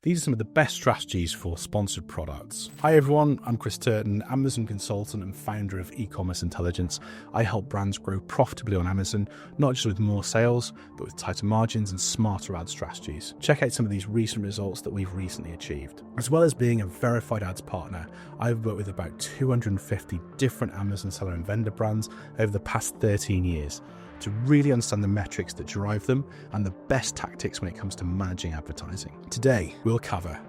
These are some of the best strategies for sponsored products. Hi everyone, I'm Chris Turton, Amazon consultant and founder of E-commerce Intelligence. I help brands grow profitably on Amazon, not just with more sales, but with tighter margins and smarter ad strategies. Check out some of these recent results that we've recently achieved. As well as being a verified ads partner, I've worked with about 250 different Amazon seller and vendor brands over the past 13 years. To really understand the metrics that drive them and the best tactics when it comes to managing advertising. Today, we'll cover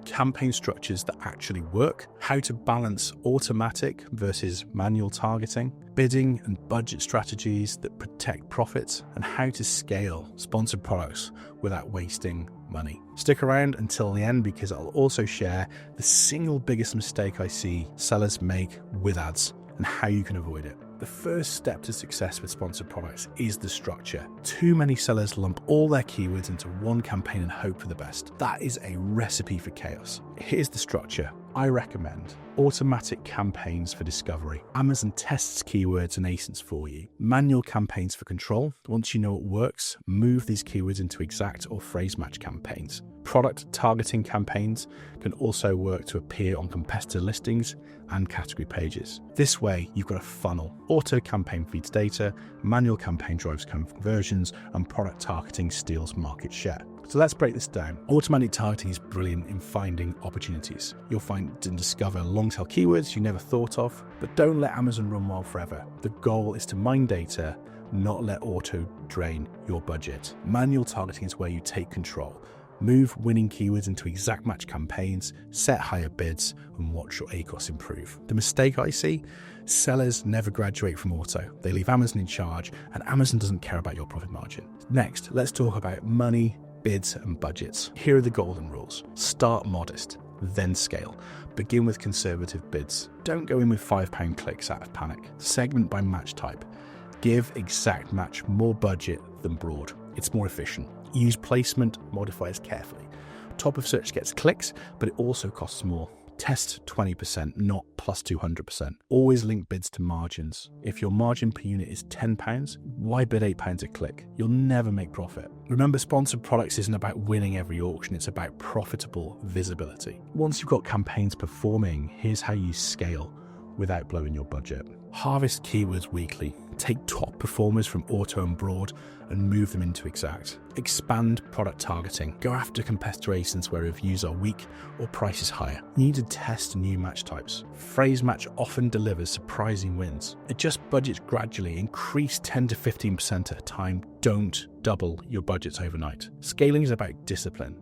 campaign structures that actually work, how to balance automatic versus manual targeting, bidding and budget strategies that protect profits, and how to scale sponsored products without wasting money. Stick around until the end because I'll also share the single biggest mistake I see sellers make with ads and how you can avoid it. The first step to success with sponsored products is the structure. Too many sellers lump all their keywords into one campaign and hope for the best. That is a recipe for chaos. Here's the structure. I recommend automatic campaigns for discovery. Amazon tests keywords and ASINs for you. Manual campaigns for control. Once you know what works, move these keywords into exact or phrase match campaigns. Product targeting campaigns can also work to appear on competitor listings and category pages. This way, you've got a funnel. Auto campaign feeds data, manual campaign drives conversions, and product targeting steals market share. So let's break this down. Automatic targeting is brilliant in finding opportunities. You'll find and discover long-tail keywords you never thought of, but don't let Amazon run wild forever. The goal is to mine data, not let auto drain your budget. Manual targeting is where you take control. Move winning keywords into exact match campaigns, set higher bids, and watch your ACOS improve. The mistake I see, sellers never graduate from auto. They leave Amazon in charge, and Amazon doesn't care about your profit margin. Next, let's talk about money, bids, and budgets. Here are the golden rules. Start modest, then scale. Begin with conservative bids. Don't go in with £5 clicks out of panic. Segment by match type. Give exact match more budget than broad. It's more efficient. Use placement modifiers carefully. Top of search gets clicks, but it also costs more. Test 20%, not plus 200%. Always link bids to margins. If your margin per unit is £10, why bid £8 a click? You'll never make profit. Remember, sponsored products isn't about winning every auction, it's about profitable visibility. Once you've got campaigns performing, here's how you scale without blowing your budget. Harvest keywords weekly. Take top performers from auto and broad and move them into exact. Expand product targeting. Go after competitor ASINs where reviews are weak or prices higher. You need to test new match types. Phrase match often delivers surprising wins. Adjust budgets gradually. Increase 10 to 15% at a time. Don't double your budgets overnight. Scaling is about discipline.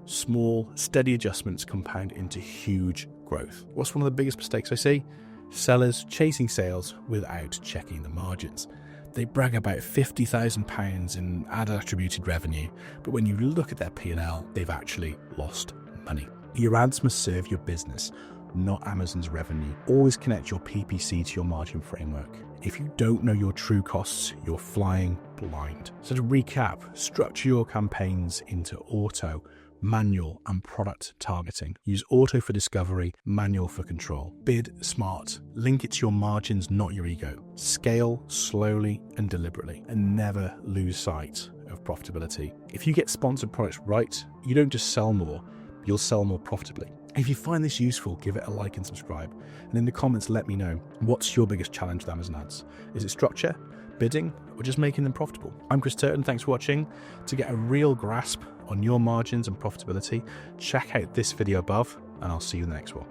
Small, steady adjustments compound into huge growth. What's one of the biggest mistakes I see? Sellers chasing sales without checking the margins. They brag about £50,000 in ad attributed revenue, but when you look at their P&L, they've actually lost money. Your ads must serve your business, not Amazon's revenue. Always connect your PPC to your margin framework. If you don't know your true costs, you're flying blind. So to recap, structure your campaigns into auto, manual, and product targeting. Use auto for discovery, manual for control. Bid smart. Link it to your margins, not your ego. Scale slowly and deliberately, and never lose sight of profitability. If you get sponsored products right, you don't just sell more, you'll sell more profitably. If you find this useful, give it a like and subscribe. And in the comments, let me know, what's your biggest challenge with Amazon ads? Is it structure, bidding, or just making them profitable? I'm Chris Turton, thanks for watching. To get a real grasp on your margins and profitability, check out this video above, and I'll see you in the next one.